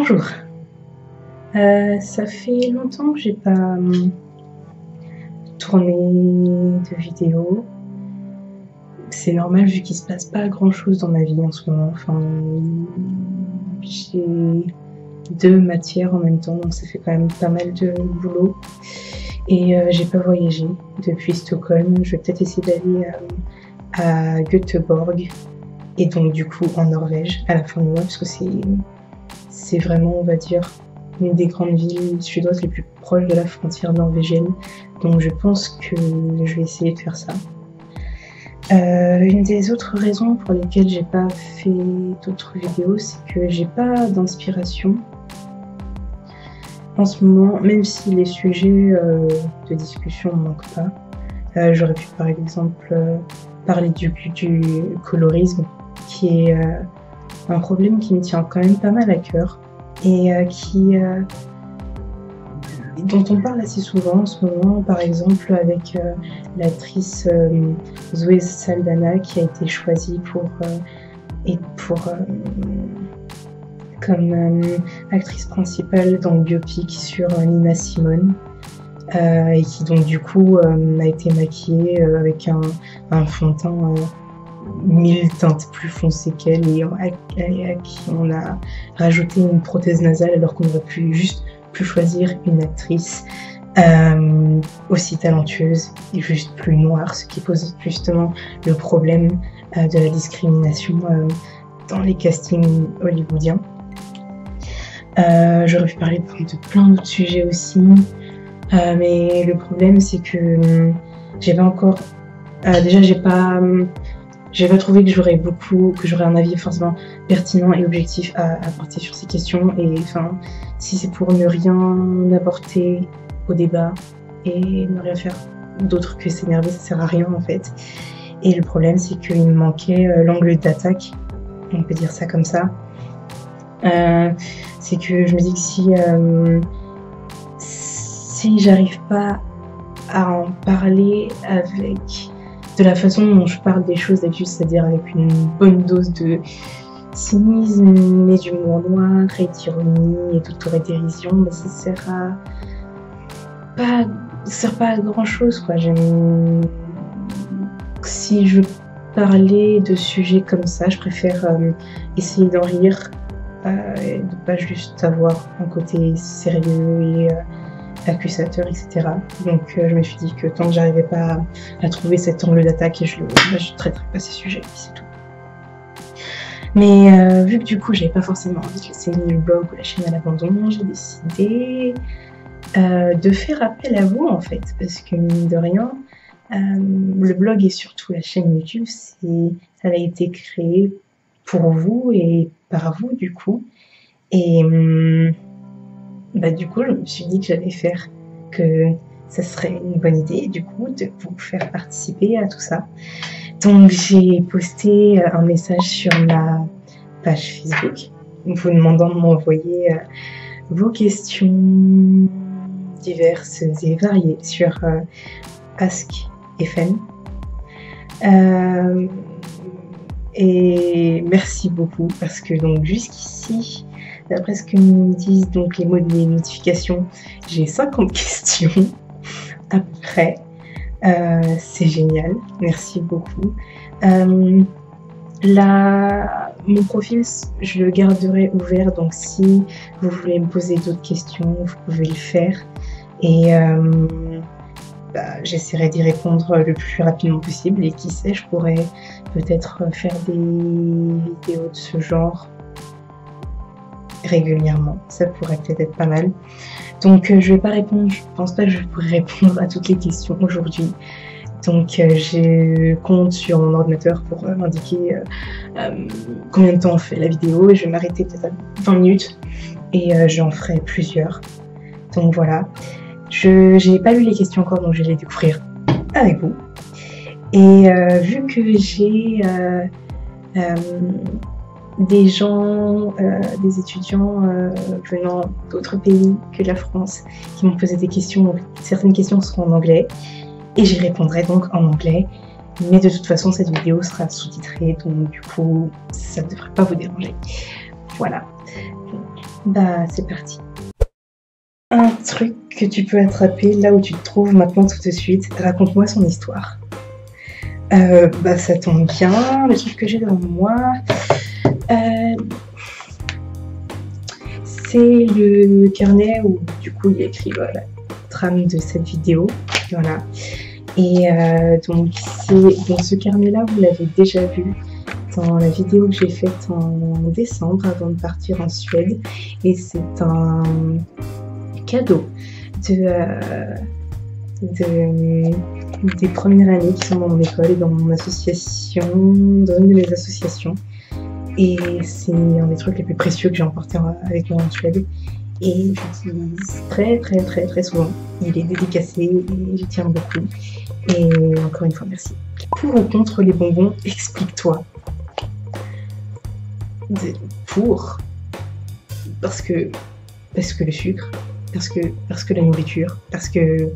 Bonjour. Ça fait longtemps que j'ai pas tourné de vidéo. C'est normal vu qu'il se passe pas grand chose dans ma vie en ce moment. Enfin, j'ai 2 matières en même temps, donc ça fait quand même pas mal de boulot. Et j'ai pas voyagé depuis Stockholm. Je vais peut-être essayer d'aller à Göteborg et donc du coup en Norvège à la fin du mois, parce que c'est vraiment, on va dire, une des grandes villes suédoises les plus proches de la frontière norvégienne. Donc je pense que je vais essayer de faire ça. Une des autres raisons pour lesquelles j'ai pas fait d'autres vidéos, c'est que j'ai pas d'inspiration en ce moment, même si les sujets de discussion ne manquent pas. J'aurais pu par exemple parler du colorisme, qui est un problème qui me tient quand même pas mal à cœur et dont on parle assez souvent en ce moment, par exemple avec l'actrice Zoe Saldana qui a été choisie comme actrice principale dans le biopic sur Nina Simone, et qui donc du coup a été maquillée avec un fond de teint 1000 teintes plus foncé qu'elle, et à qui on a rajouté une prothèse nasale alors qu'on aurait pu choisir une actrice aussi talentueuse et juste plus noire, ce qui pose justement le problème de la discrimination dans les castings hollywoodiens. J'aurais pu parler de plein d'autres sujets aussi, mais le problème c'est que j'ai pas encore déjà j'ai pas trouvé que j'aurais un avis forcément pertinent et objectif à apporter sur ces questions, et enfin, si c'est pour ne rien apporter au débat et ne rien faire d'autre que s'énerver, ça sert à rien en fait. Et le problème c'est qu'il me manquait l'angle d'attaque, on peut dire ça comme ça. C'est que je me dis que si j'arrive pas à en parler de la façon dont je parle des choses d'habitude, c'est-à-dire avec une bonne dose de cynisme et d'humour noir et d'ironie et d'autodérision, bah, ça sert pas à grand chose, quoi. Si je parlais de sujets comme ça, je préfère essayer d'en rire et de pas juste avoir un côté sérieux et accusateur, etc. Donc je me suis dit que tant que j'arrivais pas à trouver cet angle d'attaque, je traiterais pas ces sujets, c'est tout. Mais vu que du coup j'avais pas forcément envie de laisser le blog ou la chaîne à l'abandon, j'ai décidé de faire appel à vous en fait, parce que mine de rien, le blog et surtout la chaîne YouTube, ça a été créé pour vous et par vous du coup, et du coup, je me suis dit que ça serait une bonne idée, du coup, de vous faire participer à tout ça. Donc, j'ai posté un message sur ma page Facebook, vous demandant de m'envoyer vos questions diverses et variées sur AskFM. Et merci beaucoup, parce que donc jusqu'ici, d'après ce que nous disent donc les mots de mes notifications, j'ai 50 questions à peu près. C'est génial, merci beaucoup. Mon profil, je le garderai ouvert, donc si vous voulez me poser d'autres questions, vous pouvez le faire. Et j'essaierai d'y répondre le plus rapidement possible, et qui sait, je pourrais peut-être faire des vidéos de ce genre régulièrement, ça pourrait peut-être être pas mal. Donc je vais pas répondre, je pense pas que je pourrais répondre à toutes les questions aujourd'hui. Donc je compte sur mon ordinateur pour m'indiquer combien de temps on fait la vidéo, et je vais m'arrêter peut-être à 20 minutes et j'en ferai plusieurs. Donc voilà, j'ai pas lu les questions encore, donc je vais les découvrir avec vous. Et vu que j'ai des gens, des étudiants venant d'autres pays que la France qui m'ont posé des questions, donc certaines questions seront en anglais et j'y répondrai donc en anglais, mais de toute façon cette vidéo sera sous-titrée, donc du coup ça ne devrait pas vous déranger. Voilà, Bah, c'est parti. Un truc que tu peux attraper là où tu te trouves maintenant tout de suite. Raconte-moi son histoire. Bah, ça tombe bien, le truc que j'ai devant moi. C'est le carnet où du coup il y a écrit la trame de cette vidéo. Voilà. Et donc ce carnet-là, vous l'avez déjà vu dans la vidéo que j'ai faite en décembre avant de partir en Suède. Et c'est un cadeau des premières années qui sont dans mon école et dans mon association, dans une de mes associations. Et c'est un des trucs les plus précieux que j'ai emporté avec moi en Suède. Et j'utilise très souvent. Il est dédicacé et j'y tiens beaucoup. Et encore une fois, merci. Pour ou contre les bonbons, explique-toi. Pour. Parce que le sucre. Parce que la nourriture. Parce que...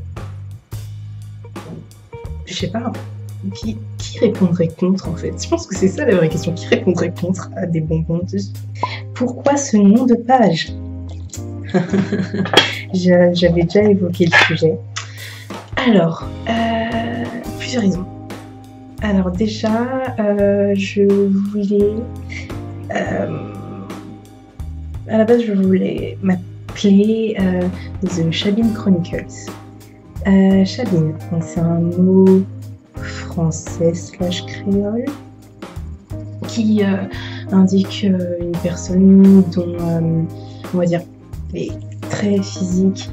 Je sais pas. Qui répondrait contre en fait? Je pense que c'est ça la vraie question. Qui répondrait contre à des bonbons? Pourquoi ce nom de page? J'avais déjà évoqué le sujet. Alors, plusieurs raisons. Alors déjà, je voulais... à la base, je voulais m'appeler The Chabine Chronicles. Chabine, donc c'est un mot français / créole qui indique une personne dont, on va dire, les traits physiques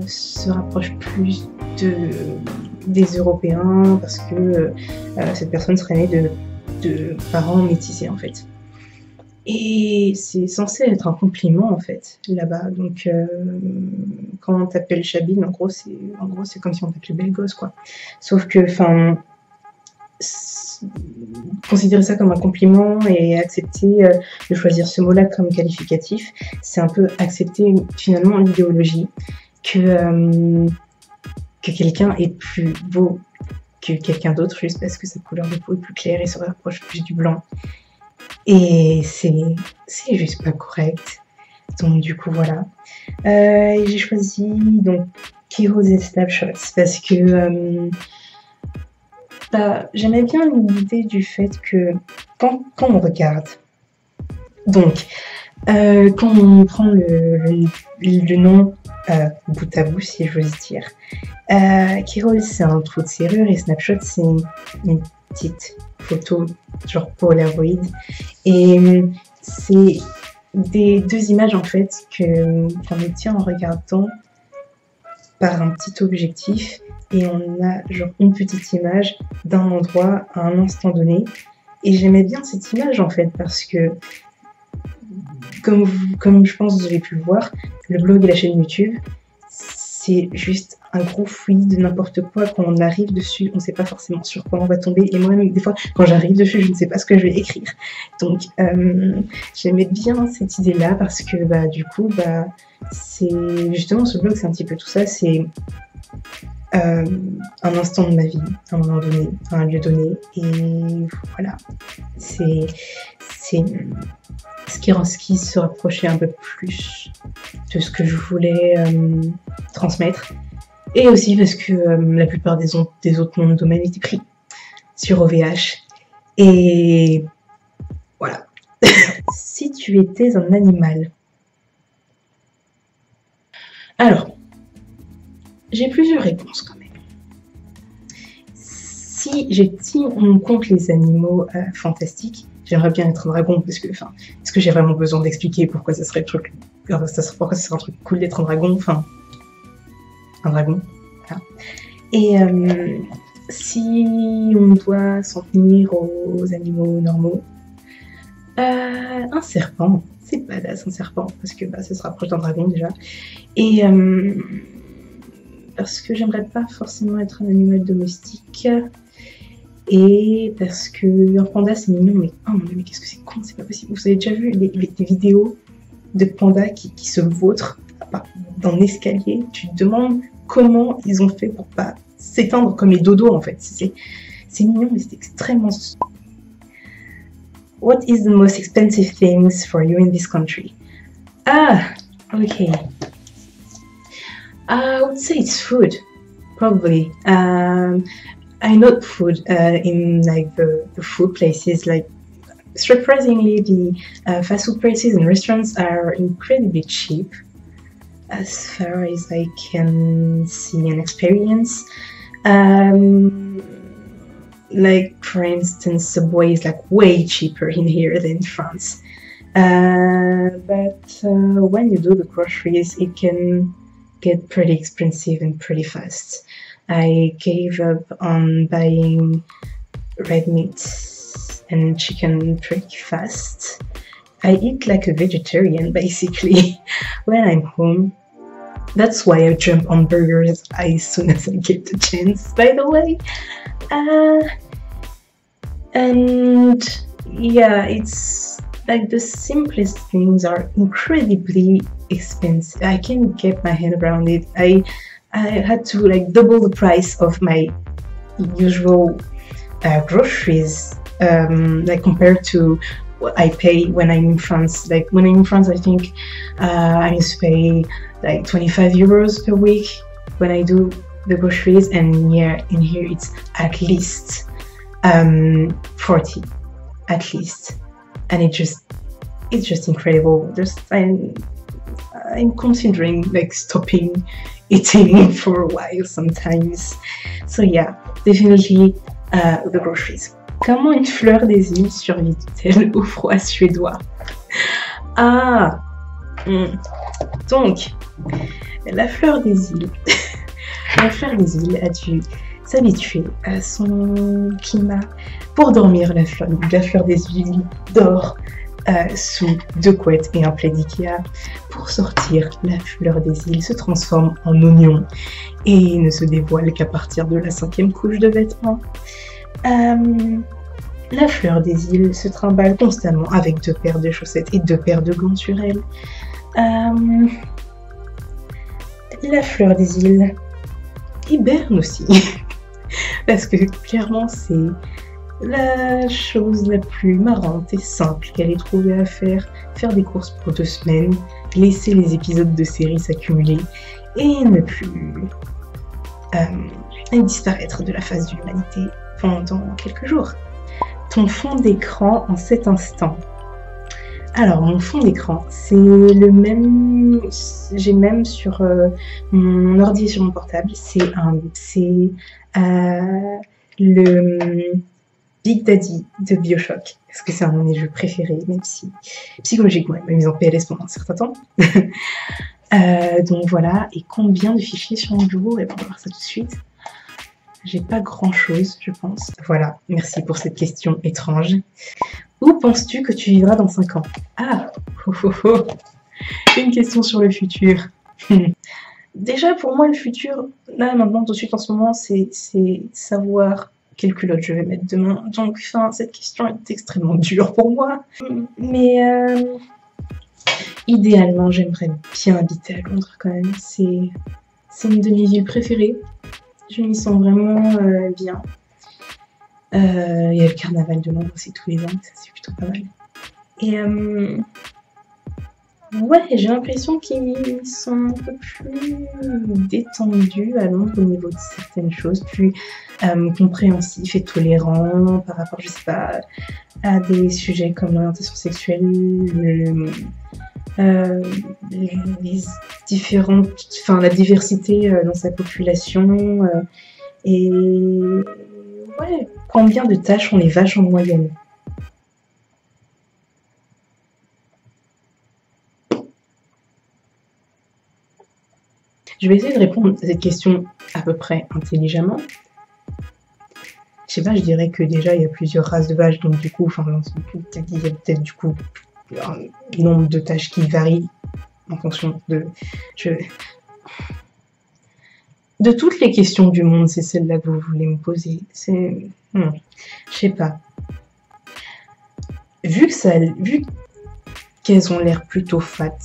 se rapprochent plus des Européens parce que cette personne serait née de parents métissés en fait. Et c'est censé être un compliment en fait là-bas. Donc quand on t'appelle Chabine, en gros c'est comme si on t'appelait belle gosse quoi. Sauf que considérer ça comme un compliment et accepter de choisir ce mot-là comme qualificatif, c'est un peu accepter finalement l'idéologie que quelqu'un est plus beau que quelqu'un d'autre juste parce que sa couleur de peau est plus claire et se rapproche plus du blanc. Et c'est juste pas correct. Donc du coup voilà. J'ai choisi donc Keyros et Snapshots parce que j'aimais bien l'idée du fait que quand on regarde, donc quand on prend le nom bout à bout, si j'ose dire, Keyros c'est un trou de serrure et Snapshot c'est une petite photo genre Polaroid et c'est des deux images en fait qu'on obtient en regardant par un petit objectif et on a genre une petite image d'un endroit à un instant donné et j'aimais bien cette image en fait parce que comme je pense que vous avez pu le voir, le blog et la chaîne YouTube c'est juste un gros fouillis de n'importe quoi. Quand on arrive dessus, on ne sait pas forcément sur quoi on va tomber. Et moi-même, des fois, quand j'arrive dessus, je ne sais pas ce que je vais écrire. Donc, j'aimais bien cette idée-là parce que, du coup, c'est justement ce blog, c'est un petit peu tout ça. C'est un instant de ma vie, à un moment donné, à un lieu donné. Et voilà. C'est ce qui se rapprochait un peu plus de ce que je voulais transmettre. Et aussi parce que la plupart des autres noms de domaine étaient pris sur OVH. Et voilà. Si tu étais un animal. Alors, j'ai plusieurs réponses quand même. Si on compte les animaux fantastiques, j'aimerais bien être un dragon parce que, est-ce que j'ai vraiment besoin d'expliquer pourquoi ça serait le truc, pourquoi ça serait un truc cool d'être un dragon, un dragon, voilà. Et si on doit s'en tenir aux animaux normaux, un serpent, c'est badass un serpent parce que ça se rapproche d'un dragon déjà. Et parce que j'aimerais pas forcément être un animal domestique. Et parce que un panda c'est mignon, mais oh mon dieu, mais qu'est-ce que c'est con, c'est pas possible. Vous avez déjà vu des vidéos de pandas qui se vautrent dans l'escalier? Tu te demandes comment ils ont fait pour pas s'éteindre comme les dodos en fait. C'est mignon, mais c'est extrêmement... What is the most expensive things for you in this country? Ah, okay. I would say it's food, probably. I know food in like the food places. Like surprisingly, the fast food places and restaurants are incredibly cheap, as far as I can see and experience. Um, like for instance, Subway is like way cheaper in here than in France. But when you do the groceries, it can get pretty expensive and pretty fast. I gave up on buying red meat and chicken pretty fast. I eat like a vegetarian basically when I'm home. That's why I jump on burgers as soon as I get the chance, by the way. Uh, and yeah, it's like the simplest things are incredibly expensive. I can't get my head around it. I had to like double the price of my usual groceries, like compared to what I pay when I'm in France. Like when I'm in France, I think I need to pay like 25 euros per week when I do the groceries, and yeah, in here it's at least 40, at least, and it's just incredible. Just I'm considering like stopping eating for a while sometimes. So yeah, definitely the groceries. Comment une fleur des îles survit-elle au froid suédois? Ah, donc la fleur des îles, la fleur des îles a dû s'habituer à son climat pour dormir. La fleur des îles dort sous 2 couettes et un plaid Ikea. Pour sortir, la fleur des îles se transforme en oignon et ne se dévoile qu'à partir de la 5e couche de vêtements. La fleur des îles se trimballe constamment avec 2 paires de chaussettes et 2 paires de gants sur elle. La fleur des îles hiberne aussi, parce que clairement c'est la chose la plus marrante et simple qu'elle ait trouvé à faire des courses pour 2 semaines, laisser les épisodes de série s'accumuler et ne plus disparaître de la face de l'humanité pendant quelques jours. Ton fond d'écran en cet instant. Alors mon fond d'écran, c'est le même, j'ai même sur mon ordi et sur mon portable, c'est le Big Daddy de BioShock, parce que c'est un de mes jeux préférés, même si psychologiquement il m'a mis en PLS pendant un certain temps. Donc voilà, et combien de fichiers sur mon bureau? Et on va voir ça tout de suite. J'ai pas grand chose, je pense. Voilà, merci pour cette question étrange. Où penses-tu que tu vivras dans 5 ans? Ah, une question sur le futur. Déjà, pour moi, le futur, là, maintenant, tout de suite, en ce moment, c'est savoir quelle culotte je vais mettre demain. Donc, cette question est extrêmement dure pour moi. Mais idéalement, j'aimerais bien habiter à Londres quand même. C'est une de mes villes préférées. Je m'y sens vraiment bien. Il y a le carnaval de Londres aussi tous les ans, ça c'est plutôt pas mal. Et ouais, j'ai l'impression qu'ils sont un peu plus détendus à Londres au niveau de certaines choses, plus compréhensifs et tolérants par rapport, je sais pas, à des sujets comme l'orientation sexuelle, les différentes, la diversité dans sa population et ouais, combien de tâches ont les vaches en moyenne? Je vais essayer de répondre à cette question à peu près intelligemment. Je sais pas, je dirais que déjà il y a plusieurs races de vaches, donc du coup, il y a peut-être du coup un nombre de tâches qui varient en fonction de... De toutes les questions du monde, c'est celle-là que vous voulez me poser. Je sais pas. Vu qu'elles ont l'air plutôt fat,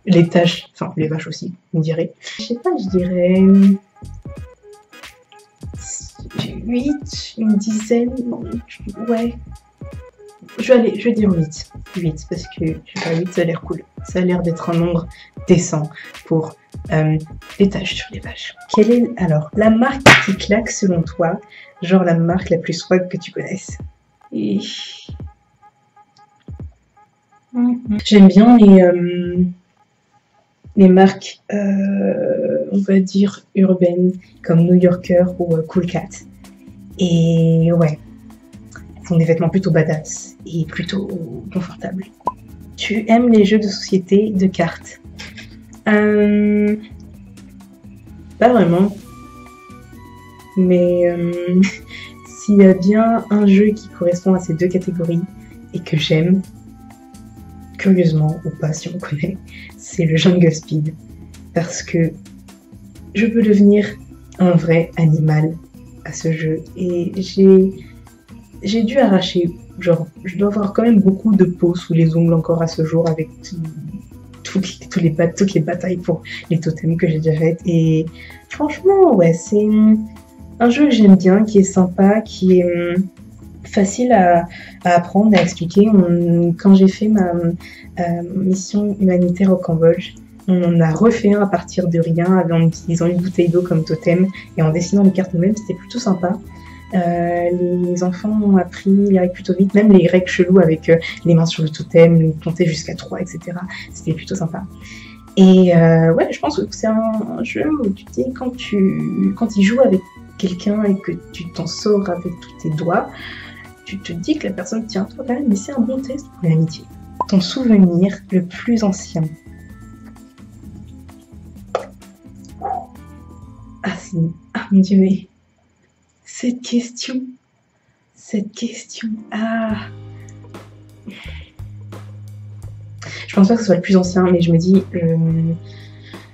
les tâches, enfin les vaches aussi, vous me direz. Je sais pas, je dirais 8, une dizaine, ouais. je vais dire 8. 8 parce que je sais pas, 8 ça a l'air cool. Ça a l'air d'être un nombre décent pour les tâches sur les vaches. Quelle est alors la marque qui claque selon toi? Genre la marque la plus swag que tu connaisses. Et... J'aime bien les marques, on va dire, urbaines, comme New Yorker ou Cool Cat. Et ouais, elles font des vêtements plutôt badass et plutôt confortables. Tu aimes les jeux de société de cartes? Pas vraiment. Mais s'il y a bien un jeu qui correspond à ces deux catégories et que j'aime, curieusement ou pas si on connaît, c'est le Jungle Speed. Parce que je peux devenir un vrai animal à ce jeu. Et j'ai dû arracher, genre, je dois avoir quand même beaucoup de peau sous les ongles encore à ce jour avec toutes les batailles pour les totems que j'ai déjà faites. Et franchement, ouais, c'est un jeu que j'aime bien, qui est sympa, qui est facile à apprendre, à expliquer. Quand j'ai fait ma mission humanitaire au Cambodge, on en a refait un à partir de rien, en utilisant une bouteille d'eau comme totem et en dessinant les cartes nous-mêmes. C'était plutôt sympa. Les enfants ont appris les règles plutôt vite, même les règles cheloues avec les mains sur le totem, compter jusqu'à 3, etc. C'était plutôt sympa. Et ouais, je pense que c'est un jeu où tu dis, quand il joue avec quelqu'un et que tu t'en sors avec tous tes doigts, tu te dis que la personne tient à toi quand même, mais c'est un bon test pour l'amitié. Ton souvenir le plus ancien? Ah mon Dieu, mais cette question, je pense pas que ce soit le plus ancien, mais je me dis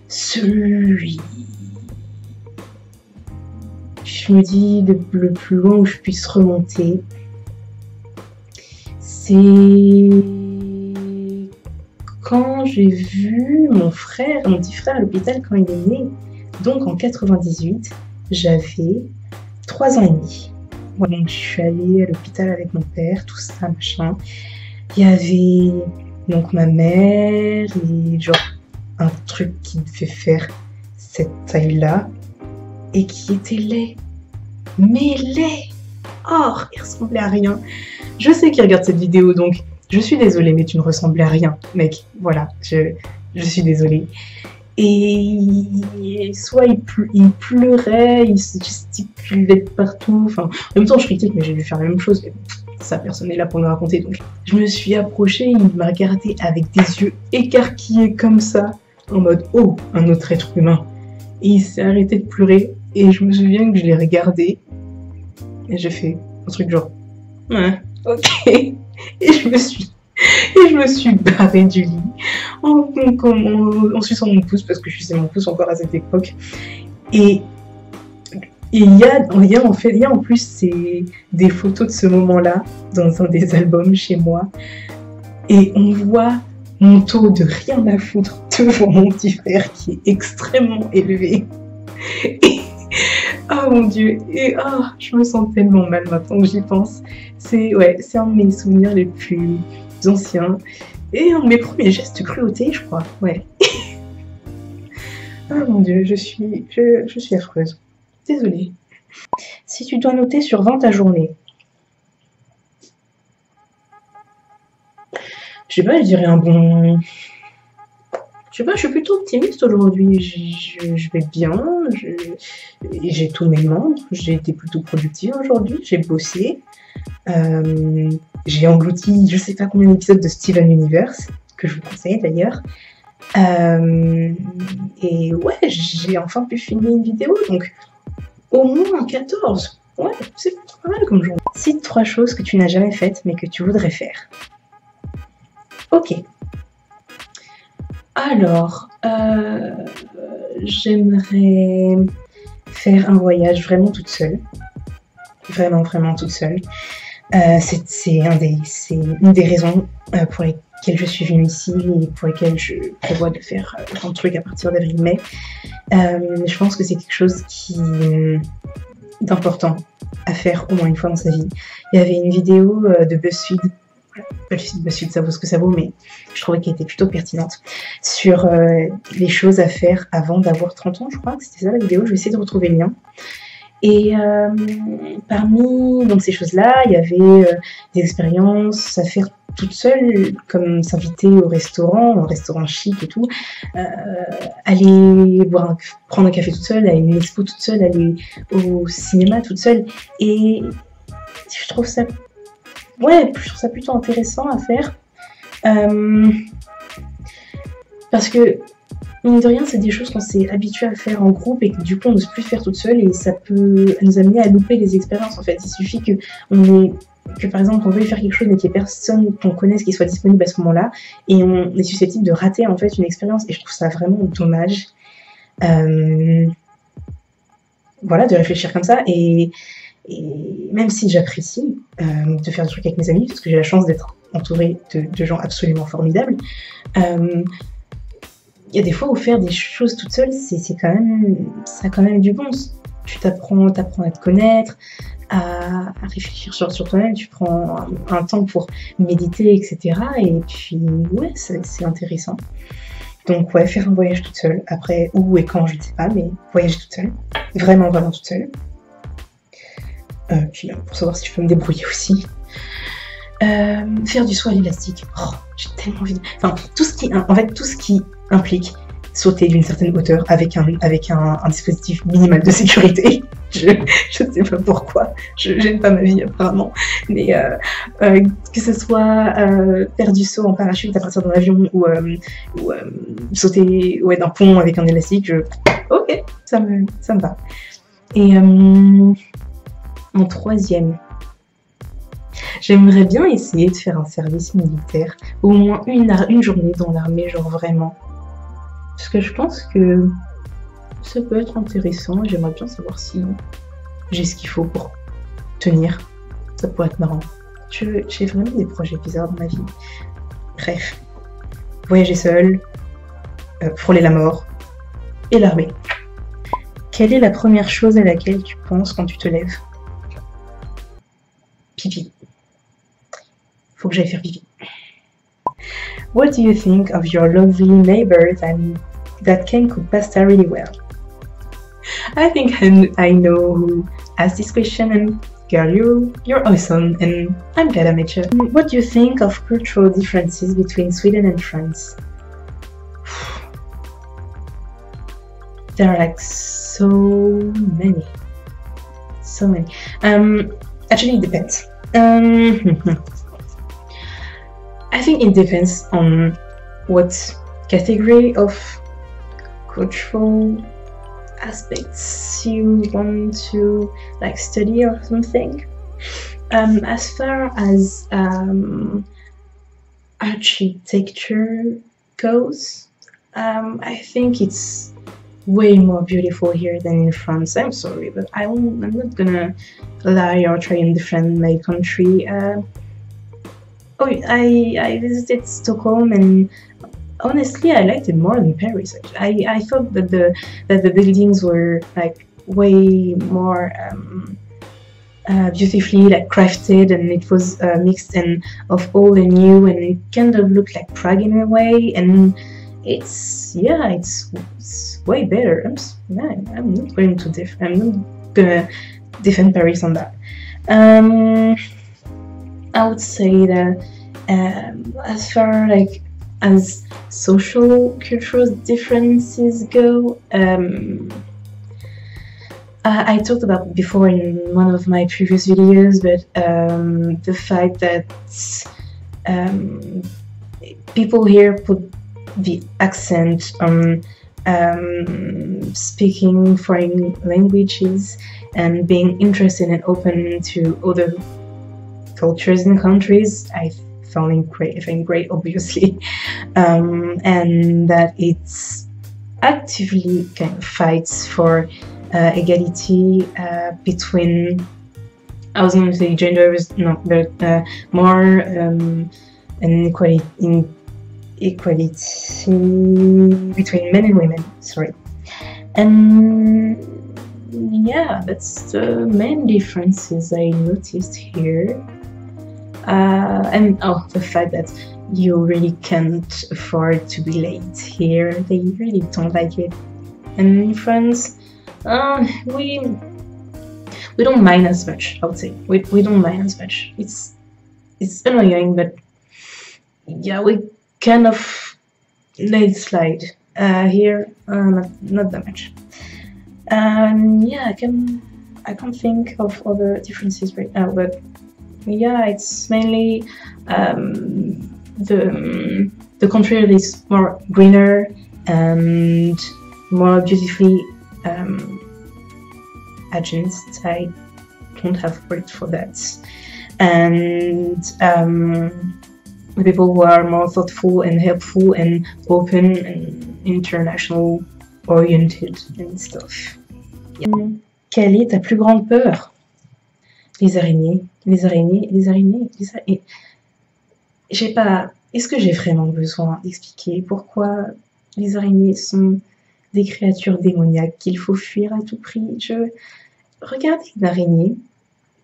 celui. Je me dis le plus loin où je puisse remonter, c'est quand j'ai vu mon petit frère à l'hôpital quand il est né. Donc en 98, j'avais 3 ans et demi. Ouais, donc je suis allée à l'hôpital avec mon père, tout ça, machin. Il y avait donc ma mère et genre un truc qui me fait faire cette taille-là et qui était laid. Mais laid! Oh, il ressemblait à rien. Je sais qu'il regarde cette vidéo, donc je suis désolée, mais tu ne ressemblais à rien, mec. Voilà, je suis désolée. Et soit il pleurait, il se gesticulait de partout. Enfin, en même temps, je critique, mais j'ai dû faire la même chose. Mais ça, personne n'est là pour me raconter. Donc, je me suis approchée, il m'a regardé avec des yeux écarquillés comme ça, en mode « Oh, un autre être humain ». Et il s'est arrêté de pleurer. Et je me souviens que je l'ai regardé. Et j'ai fait un truc genre « Ouais, ok ». Et je me suis barrée du lit en suçant mon pouce, parce que je suçais mon pouce encore à cette époque. Et il y a en plus des photos de ce moment-là dans un des albums chez moi. Et on voit mon taux de rien à foutre devant mon petit frère qui est extrêmement élevé. Et, oh mon Dieu, et oh, je me sens tellement mal maintenant que j'y pense. C'est un de mes souvenirs les plus anciens et un de mes premiers gestes de cruauté, je crois. Ouais. Oh mon Dieu, je suis affreuse. Désolée. Si tu dois noter sur 20 ta journée, je sais pas, je dirais un bon... Je sais pas, je suis plutôt optimiste aujourd'hui. Je vais bien, j'ai tous mes membres, j'ai été plutôt productive aujourd'hui, j'ai bossé. J'ai englouti je sais pas combien d'épisodes de Steven Universe, que je vous conseille d'ailleurs. Et ouais, j'ai enfin pu filmer une vidéo, donc au moins 14. Ouais, c'est pas mal comme journée. Cite 3 choses que tu n'as jamais faites mais que tu voudrais faire. Ok. Alors, j'aimerais faire un voyage vraiment toute seule. Vraiment toute seule. C'est une des raisons pour lesquelles je suis venue ici et pour lesquelles je prévois de faire plein de trucs à partir d'avril-mai. Je pense que c'est quelque chose d'important à faire au moins une fois dans sa vie. Il y avait une vidéo de BuzzFeed le suite ça vaut ce que ça vaut, mais je trouvais qu'elle était plutôt pertinente, sur les choses à faire avant d'avoir 30 ans, je crois que c'était ça la vidéo, je vais essayer de retrouver le lien. Et parmi donc, ces choses-là, il y avait des expériences à faire toute seule, comme s'inviter au restaurant, un restaurant chic et tout, aller prendre un café toute seule, aller à une expo toute seule, aller au cinéma toute seule. Et je trouve ça, plutôt intéressant à faire. Parce que mine de rien, c'est des choses qu'on s'est habitué à faire en groupe et que du coup on n'ose plus faire toute seule et ça peut nous amener à louper des expériences en fait. Il suffit que par exemple on veuille faire quelque chose mais qu'il n'y ait personne qu'on connaisse qui soit disponible à ce moment-là et on est susceptible de rater en fait une expérience et je trouve ça vraiment dommage. Voilà, de réfléchir comme ça et même si j'apprécie de faire des trucs avec mes amis parce que j'ai la chance d'être entourée de gens absolument formidables, il y a des fois où faire des choses toute seule, ça a quand même du bon. Tu t'apprends à te connaître, à réfléchir sur toi-même, tu prends un temps pour méditer, etc. Et puis, ouais, c'est intéressant. Donc, ouais, faire un voyage toute seule. Après, où et quand, je ne sais pas, mais voyager toute seule. Vraiment, vraiment toute seule. Puis, pour savoir si je peux me débrouiller aussi. Faire du saut à l'élastique. Oh, j'ai tellement envie de... Enfin, tout ce qui implique sauter d'une certaine hauteur avec un dispositif minimal de sécurité. Je sais pas pourquoi, je gêne pas ma vie apparemment, mais que ce soit faire du saut en parachute à partir d'un avion ou sauter d'un pont avec un élastique, ok, ça me va. Et en troisième, j'aimerais bien essayer de faire un service militaire, au moins une journée dans l'armée, genre vraiment. Parce que je pense que ça peut être intéressant et j'aimerais bien savoir si j'ai ce qu'il faut pour tenir. Ça pourrait être marrant. J'ai vraiment des projets bizarres dans ma vie. Bref, voyager seul, frôler la mort et l'armée. Quelle est la première chose à laquelle tu penses quand tu te lèves? Pipi. Faut que j'aille faire pipi. What do you think of your lovely neighbor that can cook pasta really well? I think I know who asked this question, and girl, you're awesome, and I'm glad I met you. What do you think of cultural differences between Sweden and France? There are like so many. Actually, it depends. I think it depends on what category of cultural aspects you want to like study or something. As far as architecture goes, I think it's way more beautiful here than in France. I'm sorry, but I'm not gonna lie or try and defend my country. I visited Stockholm and honestly I liked it more than Paris. I thought that the buildings were like way more beautifully like crafted, and it was mixed and of old and new, and it kind of looked like Prague in a way, and it's way better. I'm not going to defend Paris on that. I would say that as far like as social cultural differences go, I talked about before in one of my previous videos, but the fact that people here put the accent on speaking foreign languages and being interested and open to other cultures and countries. I find great, obviously, and that it's actively kind of fights for equality between, I was going to say genders, no, but more an equality between men and women. Sorry, and yeah, that's the main differences I noticed here. And the fact that you really can't afford to be late here. They really don't like it. And in France, we don't mind as much, I would say. We don't mind as much. It's annoying, but yeah, we kind of let it slide. Here, not that much. Yeah, I can't think of other differences right now, but yeah, it's mainly the country is more greener and more beautifully agenced. I don't have words for that. And the people who are more thoughtful and helpful and open and international oriented and stuff. Yeah. Quelle est ta plus grande peur? Les araignées, les araignées, les araignées, les araignées. J'ai pas. Est-ce que j'ai vraiment besoin d'expliquer pourquoi les araignées sont des créatures démoniaques qu'il faut fuir à tout prix? Regardez une araignée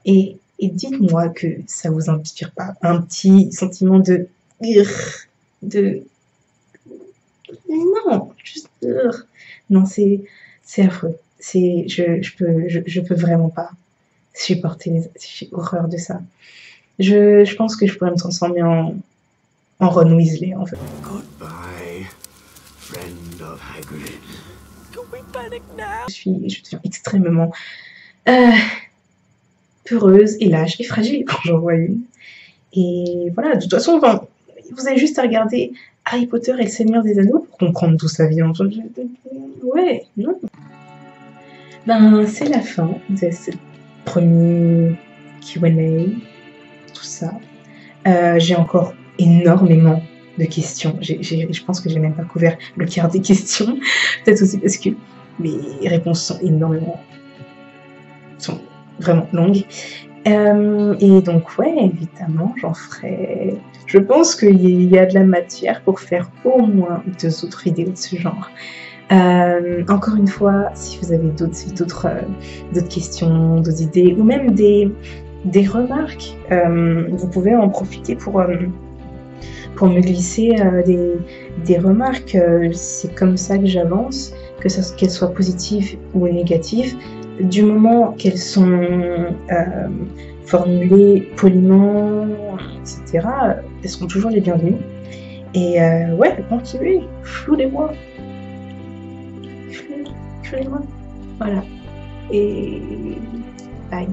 et dites-moi que ça vous inspire pas un petit sentiment de non, juste non, c'est affreux. Je peux vraiment pas supporter j'ai horreur de ça. Je pense que je pourrais me transformer en Ron Weasley en fait. Goodbye, friend of Hagrid. Can we panic now? Je deviens extrêmement peureuse et lâche et fragile quand j'en vois une. Et voilà, de toute façon, vous avez juste à regarder Harry Potter et le Seigneur des Anneaux pour comprendre d'où ça vient. Ouais, non. Ben, c'est la fin de ce premier Q&A, tout ça. J'ai encore énormément de questions. Je pense que j'ai même pas couvert le quart des questions. Peut-être aussi parce que mes réponses sont vraiment longues. Et donc, ouais, évidemment, j'en ferai... Je pense qu'il y a de la matière pour faire au moins 2 autres vidéos de ce genre. Encore une fois, si vous avez d'autres questions, d'autres idées, ou même des remarques, vous pouvez en profiter pour me glisser des remarques. C'est comme ça que j'avance, qu'elles soient positives ou négatives. Du moment qu'elles sont formulées poliment, etc., elles seront toujours les bienvenues. Et ouais, continuez, floulez-moi. Voilà. Et bye.